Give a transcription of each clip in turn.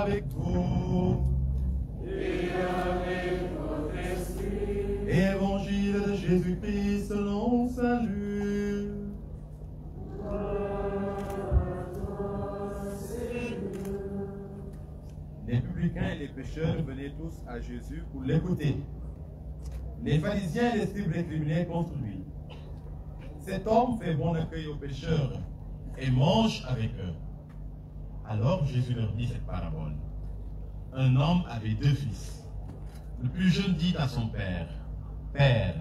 avec vous. Et avec votre esprit. Évangile de Jésus-Christ selon Saint Luc. Les publicains et les pécheurs venaient tous à Jésus pour l'écouter. Les pharisiens et les scribes récriminaient contre lui. Cet homme fait bon accueil aux pécheurs et mange avec eux. Alors Jésus leur dit cette parabole. Un homme avait 2 fils. Le plus jeune dit à son père, « Père,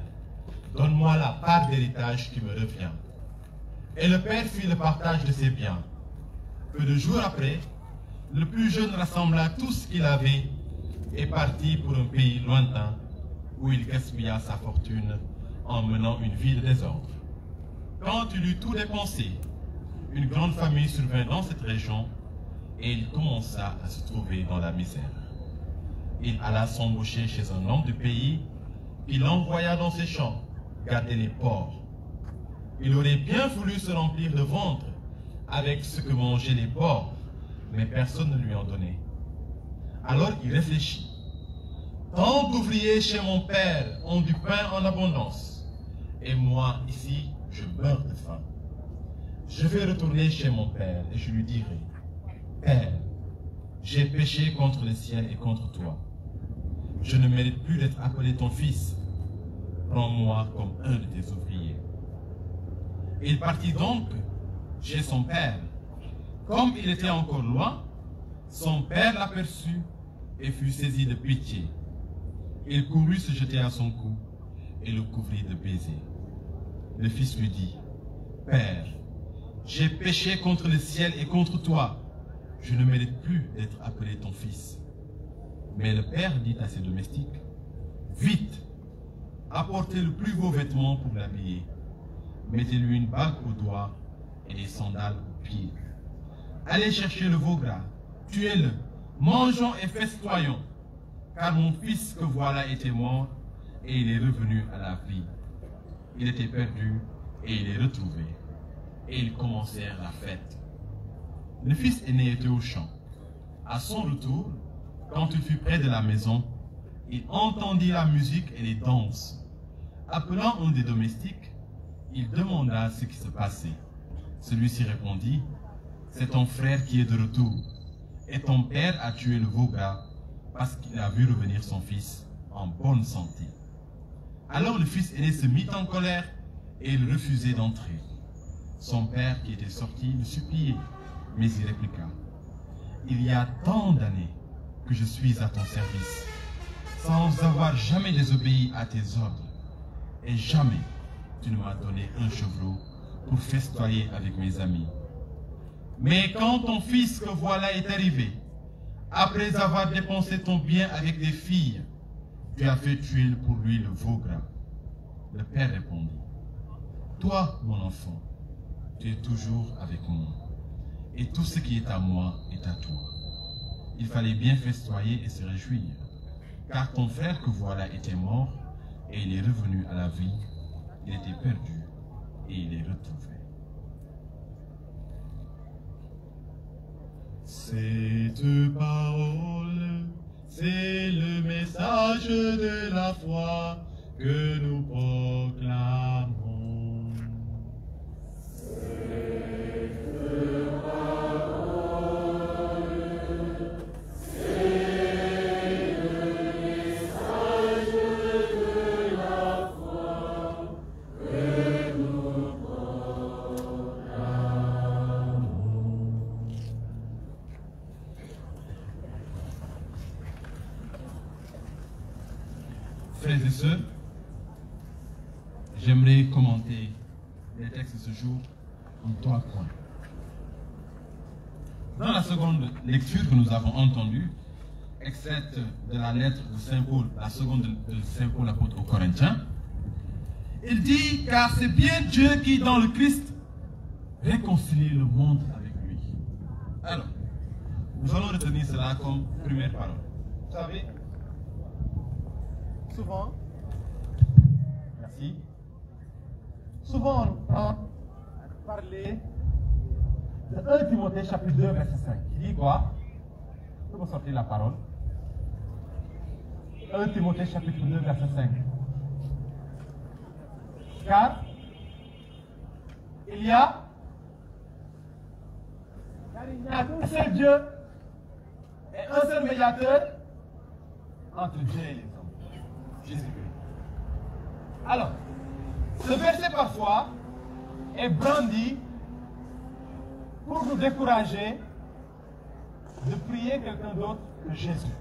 donne-moi la part d'héritage qui me revient. » Et le père fit le partage de ses biens. Peu de jours après, le plus jeune rassembla tout ce qu'il avait et partit pour un pays lointain où il gaspilla sa fortune en menant une vie de désordre. Quand il eut tout dépensé, une grande famille survint dans cette région et il commença à se trouver dans la misère. Il alla s'embaucher chez un homme du pays qui l'envoya dans ses champs garder les porcs. Il aurait bien voulu se remplir de ventre avec ce que mangeaient les porcs, mais personne ne lui en donnait. Alors il réfléchit. Tant d'ouvriers chez mon père ont du pain en abondance, et moi, ici, je meurs de faim. Je vais retourner chez mon père et je lui dirai, « Père, j'ai péché contre le ciel et contre toi. Je ne mérite plus d'être appelé ton fils. Prends-moi comme un de tes ouvriers. » Il partit donc chez son père. Comme il était encore loin, son père l'aperçut et fut saisi de pitié. Il courut se jeter à son cou et le couvrit de baisers. Le fils lui dit, « Père, j'ai péché contre le ciel et contre toi. Je ne mérite plus d'être appelé ton fils. » Mais le père dit à ses domestiques, « Vite, apportez le plus beau vêtement pour l'habiller. Mettez-lui une bague au doigt et des sandales aux pieds. Allez chercher le veau gras, tuez-le, mangeons et festoyons, car mon fils que voilà était mort et il est revenu à la vie. Il était perdu et il est retrouvé. » Et ils commencèrent la fête. Le fils aîné était au champ. À son retour, quand il fut près de la maison, il entendit la musique et les danses. Appelant un des domestiques, il demanda ce qui se passait. Celui-ci répondit, « C'est ton frère qui est de retour, et ton père a tué le veau gras parce qu'il a vu revenir son fils en bonne santé. » Alors le fils aîné se mit en colère et il refusait d'entrer. Son père qui était sorti le suppliait, mais il répliqua, « Il y a tant d'années que je suis à ton service, sans avoir jamais désobéi à tes ordres, et jamais tu ne m'as donné un chevreau pour festoyer avec mes amis. Mais quand ton fils que voilà est arrivé, après avoir dépensé ton bien avec des filles, tu as fait tuer pour lui le veau gras. » Le père répondit, « Toi, mon enfant, tu es toujours avec moi, et tout ce qui est à moi est à toi. » Il fallait bien festoyer et se réjouir, car ton frère que voilà était mort, et il est revenu à la vie. Il était perdu, et il est retrouvé. Cette parole, c'est le message de la foi que nous proclamons. Frères et sœurs, j'aimerais commenter les textes de ce jour en 3 points. Dans la seconde lecture que nous avons entendue, extraite de la lettre de Saint Paul, la seconde de Saint Paul apôtre aux Corinthiens, il dit, car c'est bien Dieu qui, dans le Christ, réconcilie le monde avec lui. Alors, nous allons retenir cela comme première parole. Vous savez, souvent, merci, souvent on entend parler de 1 Timothée chapitre 2 verset 5, qui dit quoi? Je vais sortir la parole. 1 Timothée chapitre 2 verset 5. Car il y a un seul Dieu et un seul médiateur entre Dieu et les hommes, Jésus-Christ. Alors, ce verset parfois est brandi pour nous décourager de prier quelqu'un d'autre que Jésus.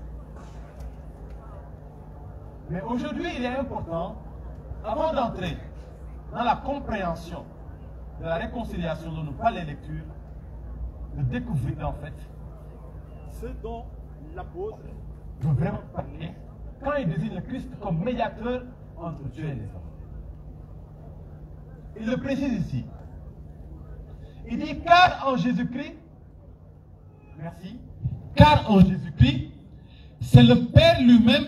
Mais aujourd'hui, il est important, avant d'entrer dans la compréhension de la réconciliation dont nous parlent les lectures, de découvrir en fait ce dont l'apôtre veut vraiment parler quand il désigne le Christ comme médiateur entre Dieu et les hommes. Il le précise ici. Il dit, car en Jésus-Christ, merci, car en Jésus-Christ, c'est le Père lui-même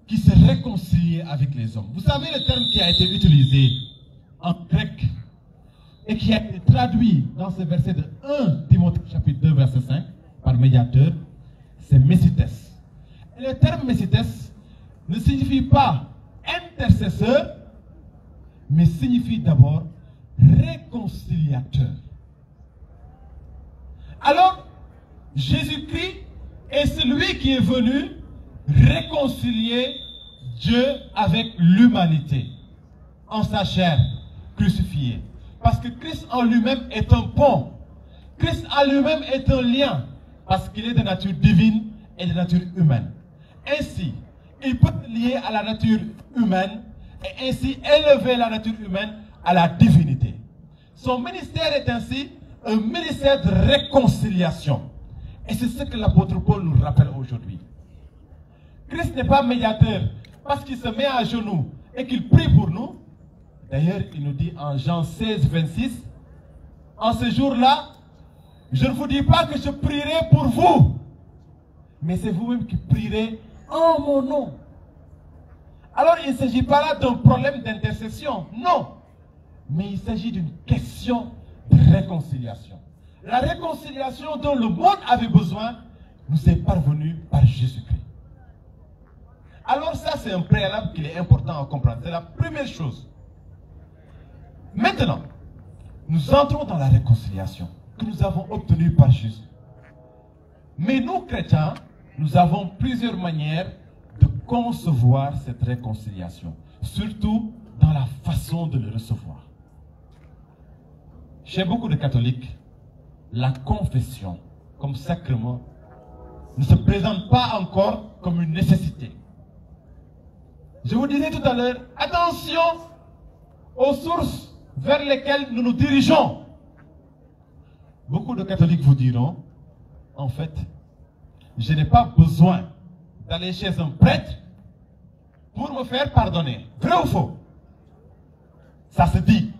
qui s'est réconcilié avec les hommes. Vous savez le terme qui a été utilisé en grec et qui a été traduit dans ce verset de 1 Timothée chapitre 2 verset 5 par médiateur, c'est Messites. Et le terme Messites ne signifie pas intercesseur, mais signifie d'abord réconciliateur. Alors, Jésus-Christ est celui qui est venu réconcilier Dieu avec l'humanité en sa chair crucifiée. Parce que Christ en lui-même est un pont. Christ en lui-même est un lien. Parce qu'il est de nature divine et de nature humaine. Ainsi, il peut lier à la nature humaine et ainsi élever la nature humaine à la divinité. Son ministère est ainsi un ministère de réconciliation. Et c'est ce que l'apôtre Paul nous rappelle aujourd'hui. Christ n'est pas médiateur parce qu'il se met à genoux et qu'il prie pour nous. D'ailleurs, il nous dit en Jean 16, 26, en ce jour-là, je ne vous dis pas que je prierai pour vous, mais c'est vous-même qui prierez en mon nom. Alors, il ne s'agit pas là d'un problème d'intercession, non. Mais il s'agit d'une question de réconciliation. La réconciliation dont le monde avait besoin nous est parvenue par Jésus-Christ. Alors ça, c'est un préalable qu'il est important à comprendre. C'est la première chose. Maintenant, nous entrons dans la réconciliation que nous avons obtenue par Jésus. Mais nous, chrétiens, nous avons plusieurs manières de concevoir cette réconciliation, surtout dans la façon de le recevoir. Chez beaucoup de catholiques, la confession comme sacrement ne se présente pas encore comme une nécessité. Je vous disais tout à l'heure, attention aux sources vers lesquelles nous nous dirigeons. Beaucoup de catholiques vous diront, en fait, je n'ai pas besoin d'aller chez un prêtre pour me faire pardonner. Vrai ou faux? Ça se dit.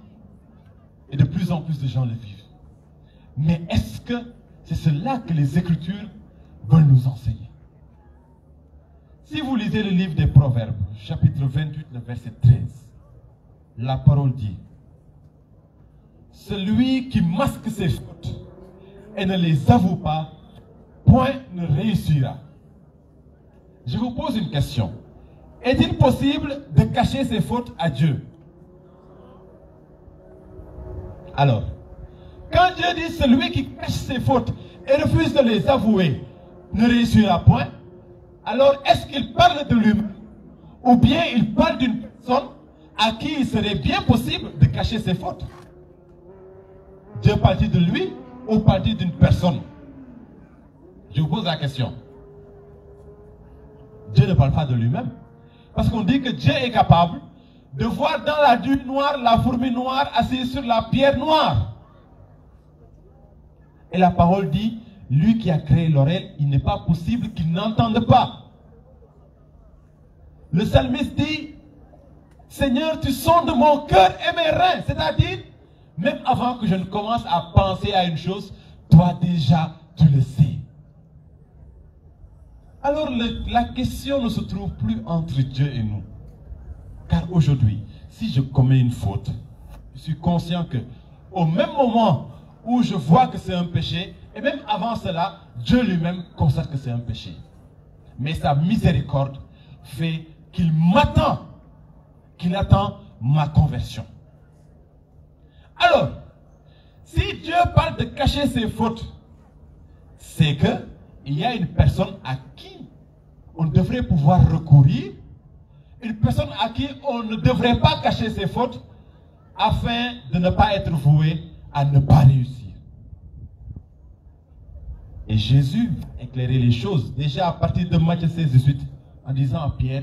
Et de plus en plus de gens le vivent. Mais est-ce que c'est cela que les Écritures veulent nous enseigner? Si vous lisez le livre des Proverbes, chapitre 28, le verset 13, la parole dit, celui qui masque ses fautes et ne les avoue pas, point ne réussira. Je vous pose une question. Est-il possible de cacher ses fautes à Dieu? Alors, quand Dieu dit celui qui cache ses fautes et refuse de les avouer ne réussira point, alors est-ce qu'il parle de lui-même ou bien il parle d'une personne à qui il serait bien possible de cacher ses fautes? Dieu parle-t-il de lui ou parle-t-il d'une personne? Je vous pose la question. Dieu ne parle pas de lui-même. Parce qu'on dit que Dieu est capable de voir dans la nuit noire la fourmi noire assise sur la pierre noire. Et la parole dit, lui qui a créé l'oreille, il n'est pas possible qu'il n'entende pas. Le psalmiste dit, Seigneur, tu sondes mon cœur et mes reins. C'est-à-dire, même avant que je ne commence à penser à une chose, toi déjà, tu le sais. Alors la question ne se trouve plus entre Dieu et nous. Car aujourd'hui, si je commets une faute, je suis conscient que au même moment où je vois que c'est un péché, et même avant cela, Dieu lui-même constate que c'est un péché. Mais sa miséricorde fait qu'il m'attend, qu'il attend ma conversion. Alors, si Dieu parle de cacher ses fautes, c'est qu'il y a une personne à qui on devrait pouvoir recourir, une personne à qui on ne devrait pas cacher ses fautes, afin de ne pas être voué à ne pas réussir. Et Jésus va éclairer les choses, déjà à partir de Matthieu 16, 18, en disant à Pierre,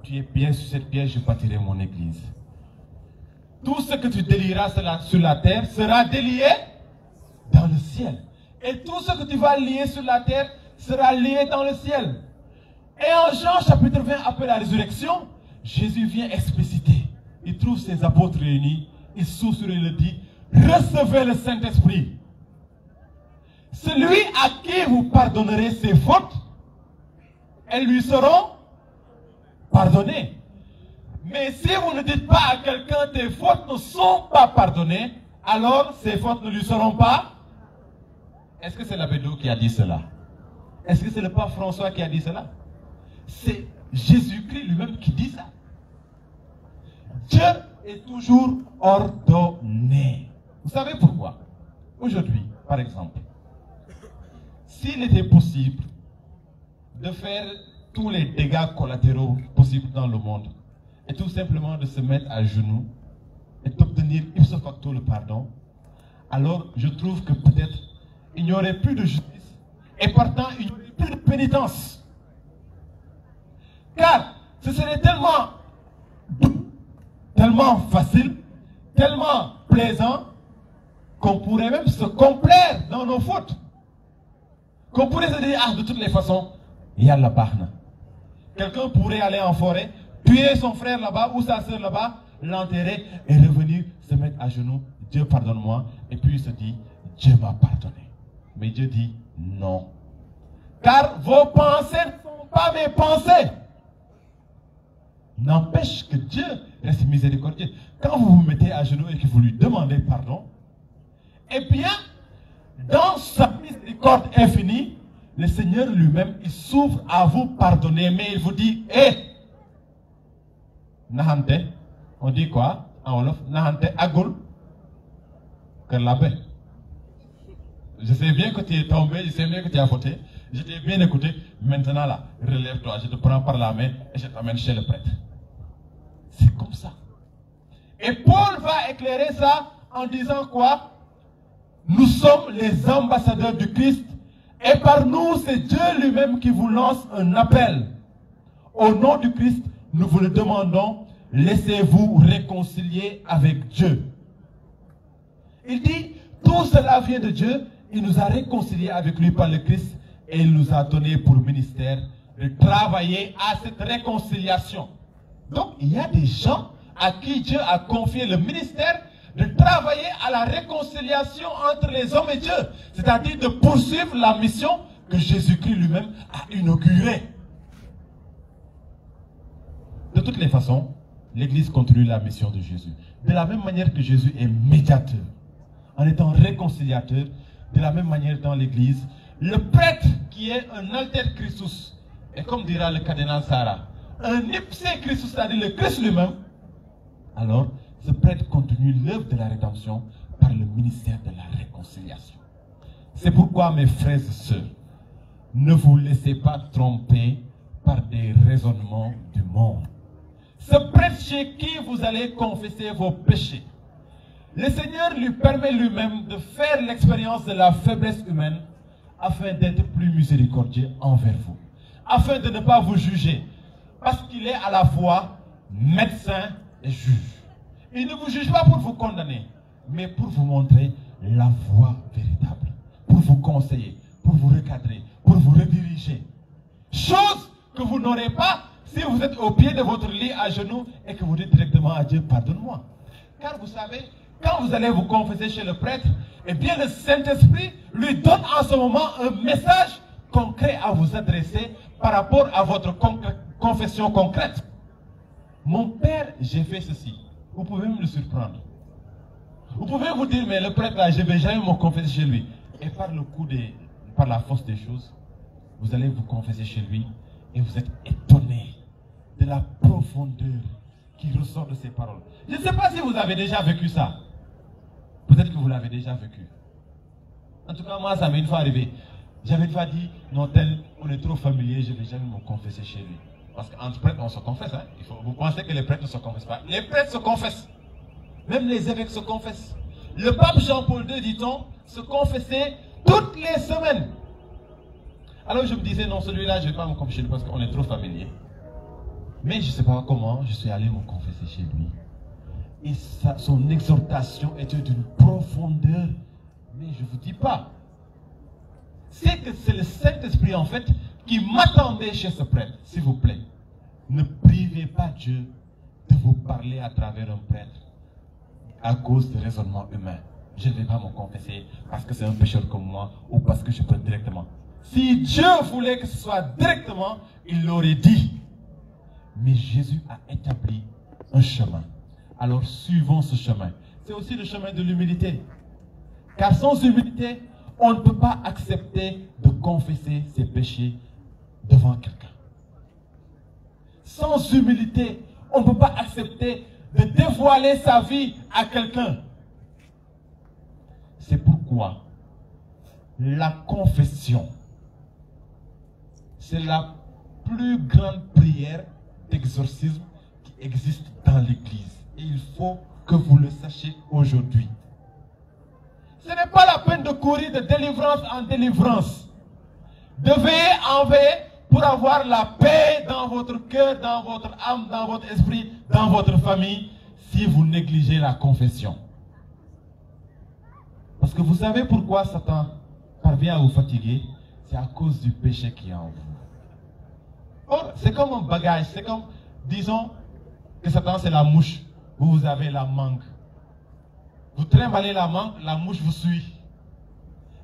tu es bien sur cette pierre, je bâtirai mon église. Tout ce que tu délieras sur la terre sera délié dans le ciel. Et tout ce que tu vas lier sur la terre sera lié dans le ciel. Et en Jean chapitre 20, après la résurrection, Jésus vient expliciter. Il trouve ses apôtres réunis, il s'ouvre sur eux et le dit, recevez le Saint-Esprit. Celui à qui vous pardonnerez ses fautes, elles lui seront pardonnées. Mais si vous ne dites pas à quelqu'un tes fautes ne sont pas pardonnées, alors ces fautes ne lui seront pas. Est-ce que c'est l'abbé Doux qui a dit cela? Est-ce que c'est le pape François qui a dit cela? C'est Jésus-Christ lui-même qui dit ça. Dieu est toujours ordonné. Vous savez pourquoi? Aujourd'hui, par exemple, s'il était possible de faire tous les dégâts collatéraux possibles dans le monde, et tout simplement de se mettre à genoux et d'obtenir ipso facto le pardon, alors je trouve que peut-être il n'y aurait plus de justice et partant il n'y aurait plus de pénitence. Car ce serait tellement doux, tellement facile, tellement plaisant qu'on pourrait même se complaire dans nos fautes. Qu'on pourrait se dire, ah, de toutes les façons, il y a la barne. Quelqu'un pourrait aller en forêt, tuer son frère là-bas ou sa soeur là-bas, l'enterrer et revenir se mettre à genoux. Dieu pardonne-moi. Et puis il se dit, Dieu m'a pardonné. Mais Dieu dit non. Car vos pensées ne sont pas mes pensées. N'empêche que Dieu reste miséricordieux. Quand vous vous mettez à genoux et que vous lui demandez pardon, eh bien, dans sa miséricorde infinie, le Seigneur lui-même, il s'ouvre à vous pardonner, mais il vous dit, hé, Nahante, on dit quoi en Wolof? Nahante agul que la paix. Je sais bien que tu es tombé, je sais bien que tu as fauté, je t'ai bien écouté, maintenant là, relève-toi, je te prends par la main et je t'amène chez le prêtre. C'est comme ça. Et Paul va éclairer ça en disant quoi? Nous sommes les ambassadeurs du Christ et par nous, c'est Dieu lui-même qui vous lance un appel. Au nom du Christ, nous vous le demandons, laissez-vous réconcilier avec Dieu. Il dit, tout cela vient de Dieu, il nous a réconciliés avec lui par le Christ et il nous a donné pour ministère de travailler à cette réconciliation. Donc, il y a des gens à qui Dieu a confié le ministère de travailler à la réconciliation entre les hommes et Dieu, c'est-à-dire de poursuivre la mission que Jésus-Christ lui-même a inaugurée. De toutes les façons, l'Église continue la mission de Jésus. De la même manière que Jésus est médiateur, en étant réconciliateur, de la même manière dans l'Église, le prêtre qui est un alter Christus, et comme dira le cardinal Sarah, un ipse Christus, c'est-à-dire le Christ lui-même, alors ce prêtre continue l'œuvre de la rédemption par le ministère de la réconciliation. C'est pourquoi, mes frères et sœurs, ne vous laissez pas tromper par des raisonnements du monde. Ce prêtre chez qui vous allez confesser vos péchés, le Seigneur lui permet lui-même de faire l'expérience de la faiblesse humaine afin d'être plus miséricordieux envers vous, afin de ne pas vous juger, parce qu'il est à la fois médecin et juge. Il ne vous juge pas pour vous condamner, mais pour vous montrer la voie véritable, pour vous conseiller, pour vous recadrer, pour vous rediriger. Chose que vous n'aurez pas si vous êtes au pied de votre lit à genoux et que vous dites directement à Dieu, pardonne-moi. Car vous savez, quand vous allez vous confesser chez le prêtre, eh bien le Saint-Esprit lui donne en ce moment un message concret à vous adresser par rapport à votre confession concrète. Mon père, j'ai fait ceci. Vous pouvez me le surprendre. Vous pouvez vous dire, mais le prêtre là, je ne vais jamais me confesser chez lui. Et par le coup des par la force des choses, vous allez vous confesser chez lui et vous êtes étonné de la profondeur qui ressort de ces paroles. Je ne sais pas si vous avez déjà vécu ça. Peut-être que vous l'avez déjà vécu. En tout cas, moi, ça m'est une fois arrivé. J'avais une fois dit, non, tel, on est trop familier, je ne vais jamais me confesser chez lui. Parce qu'entre prêtres, on se confesse. Hein? Vous pensez que les prêtres ne se confessent pas? Les prêtres se confessent. Même les évêques se confessent. Le pape Jean-Paul II, dit-on, se confessait toutes les semaines. Alors je me disais, non, celui-là, je ne vais pas me confesser parce qu'on est trop familier. Mais je ne sais pas comment, je suis allé me confesser chez lui. Et son exhortation était d'une profondeur. Mais je ne vous dis pas. C'est que c'est le Saint-Esprit, en fait, qui m'attendait chez ce prêtre. S'il vous plaît, ne privez pas Dieu de vous parler à travers un prêtre à cause de raisonnements humains. Je ne vais pas me confesser parce que c'est un pécheur comme moi ou parce que je peux directement. Si Dieu voulait que ce soit directement, il l'aurait dit. Mais Jésus a établi un chemin. Alors suivons ce chemin. C'est aussi le chemin de l'humilité. Car sans humilité, on ne peut pas accepter de confesser ses péchés devant quelqu'un. Sans humilité, on ne peut pas accepter de dévoiler sa vie à quelqu'un. C'est pourquoi la confession, c'est la plus grande prière d'exorcisme qui existe dans l'Église. Et il faut que vous le sachiez aujourd'hui. Ce n'est pas la peine de courir de délivrance en délivrance. De veiller en veille pour avoir la paix dans votre cœur, dans votre âme, dans votre esprit, dans votre famille, si vous négligez la confession. Parce que vous savez pourquoi Satan parvient à vous fatiguer? C'est à cause du péché qui est en vous. Or, c'est comme un bagage, c'est comme, disons que Satan c'est la mouche, vous avez la mangue. Vous trimballez la mangue, la mouche vous suit.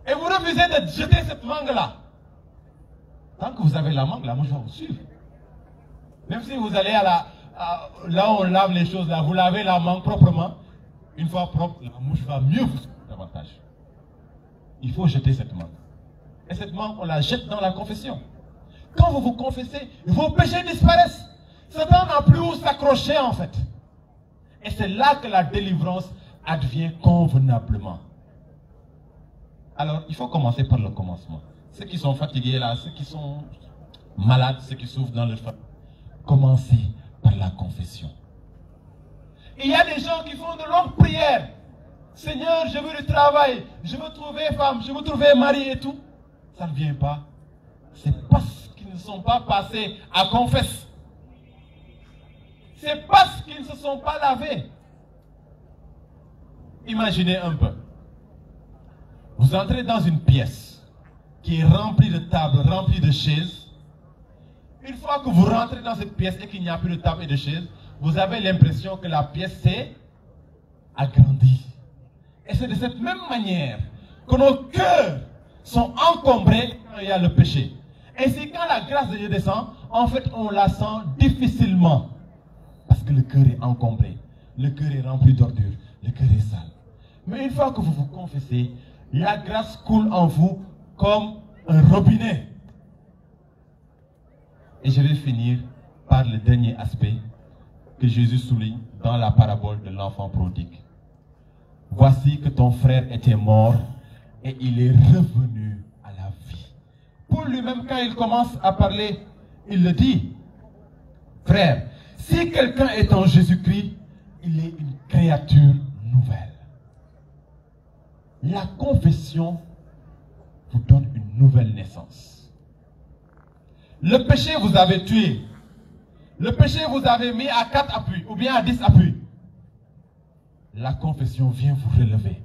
Et vous refusez de jeter cette mangue-là. Tant que vous avez la mangue, la mouche va vous suivre. Même si vous allez là où on lave les choses, là, vous lavez la mangue proprement, une fois propre, la mouche va mieux vous suivre davantage. Il faut jeter cette mangue. Et cette mangue, on la jette dans la confession. Quand vous vous confessez, vos péchés disparaissent. Satan n'a plus où s'accrocher en fait. Et c'est là que la délivrance advient convenablement. Alors, il faut commencer par le commencement. Ceux qui sont fatigués là, ceux qui sont malades, ceux qui souffrent dans leur famille, commencez par la confession. Il y a des gens qui font de longues prières. Seigneur, je veux du travail, je veux trouver femme, je veux trouver mari et tout. Ça ne vient pas. C'est parce qu'ils ne sont pas passés à confesse. C'est parce qu'ils ne se sont pas lavés. Imaginez un peu. Vous entrez dans une pièce qui est remplie de tables, remplie de chaises. Une fois que vous rentrez dans cette pièce et qu'il n'y a plus de tables et de chaises, vous avez l'impression que la pièce s'est agrandie. Et c'est de cette même manière que nos cœurs sont encombrés quand il y a le péché. Ainsi, quand la grâce de Dieu descend, en fait, on la sent difficilement. Parce que le cœur est encombré. Le cœur est rempli d'ordures. Le cœur est sale. Mais une fois que vous vous confessez, la grâce coule en vous comme un robinet. Et je vais finir par le dernier aspect que Jésus souligne dans la parabole de l'enfant prodigue. Voici que ton frère était mort et il est revenu à la vie. Pour lui-même, quand il commence à parler, il le dit. Frère, si quelqu'un est en Jésus-Christ, il est une créature nouvelle. La confession vous donne une nouvelle naissance. Le péché vous avait tué. Le péché vous avait mis à 4 appuis ou bien à 10 appuis. La confession vient vous relever,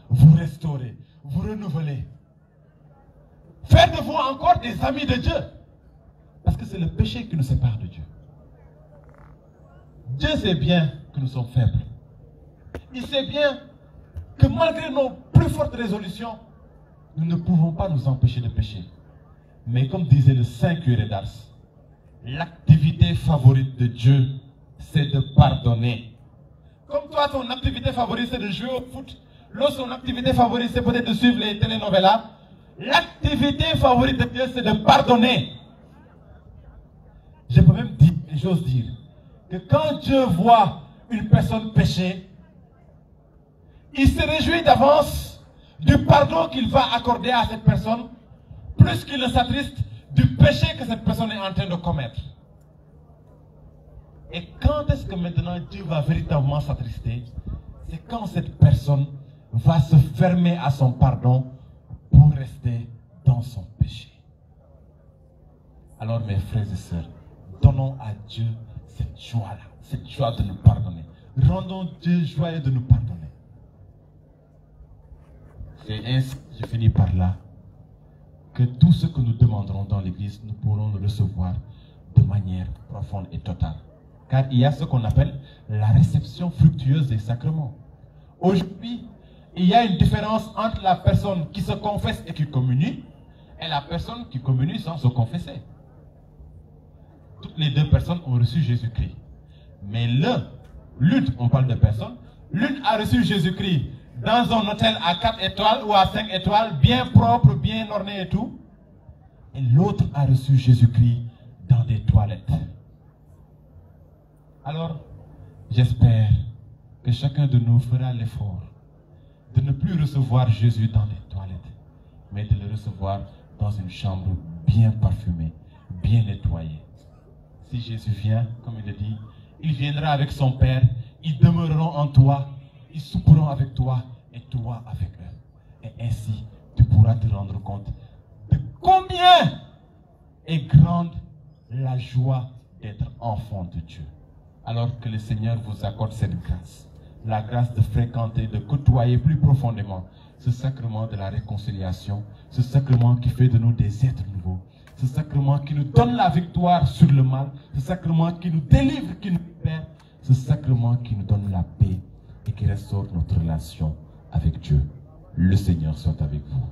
vous restaurer, vous renouveler. Faire de vous encore des amis de Dieu. Parce que c'est le péché qui nous sépare de Dieu. Dieu sait bien que nous sommes faibles. Il sait bien que malgré nos plus fortes résolutions, nous ne pouvons pas nous empêcher de pécher. Mais comme disait le saint curé d'Ars, l'activité favorite de Dieu, c'est de pardonner. Comme toi, ton activité favorite, c'est de jouer au foot. L'autre, son activité favorite, c'est peut-être de suivre les telenovelas. L'activité favorite de Dieu, c'est de pardonner. Je peux même dire, et j'ose dire, que quand Dieu voit une personne pécher, il se réjouit d'avance du pardon qu'il va accorder à cette personne, plus qu'il ne s'attriste du péché que cette personne est en train de commettre. Et quand est-ce que maintenant Dieu va véritablement s'attrister? C'est quand cette personne va se fermer à son pardon pour rester dans son péché. Alors mes frères et sœurs, donnons à Dieu cette joie-là, cette joie de nous pardonner. Rendons Dieu joyeux de nous pardonner. C'est ainsi, je finis par là, que tout ce que nous demanderons dans l'Église, nous pourrons le recevoir de manière profonde et totale. Car il y a ce qu'on appelle la réception fructueuse des sacrements. Aujourd'hui, il y a une différence entre la personne qui se confesse et qui communie et la personne qui communie sans se confesser. Toutes les deux personnes ont reçu Jésus-Christ. Mais l'une, on parle de personne, l'une a reçu Jésus-Christ dans un hôtel à 4 étoiles ou à 5 étoiles, bien propre, bien orné et tout. Et l'autre a reçu Jésus-Christ dans des toilettes. Alors, j'espère que chacun de nous fera l'effort de ne plus recevoir Jésus dans les toilettes, mais de le recevoir dans une chambre bien parfumée, bien nettoyée. Si Jésus vient, comme il le dit, il viendra avec son Père, ils demeureront en toi, ils souperont avec toi et toi avec eux. Et ainsi, tu pourras te rendre compte de combien est grande la joie d'être enfant de Dieu. Alors que le Seigneur vous accorde cette grâce, la grâce de fréquenter, de côtoyer plus profondément ce sacrement de la réconciliation, ce sacrement qui fait de nous des êtres nouveaux, ce sacrement qui nous donne la victoire sur le mal, ce sacrement qui nous délivre, qui nous libère, ce sacrement qui nous donne la paix et qui restaure notre relation avec Dieu. Le Seigneur soit avec vous.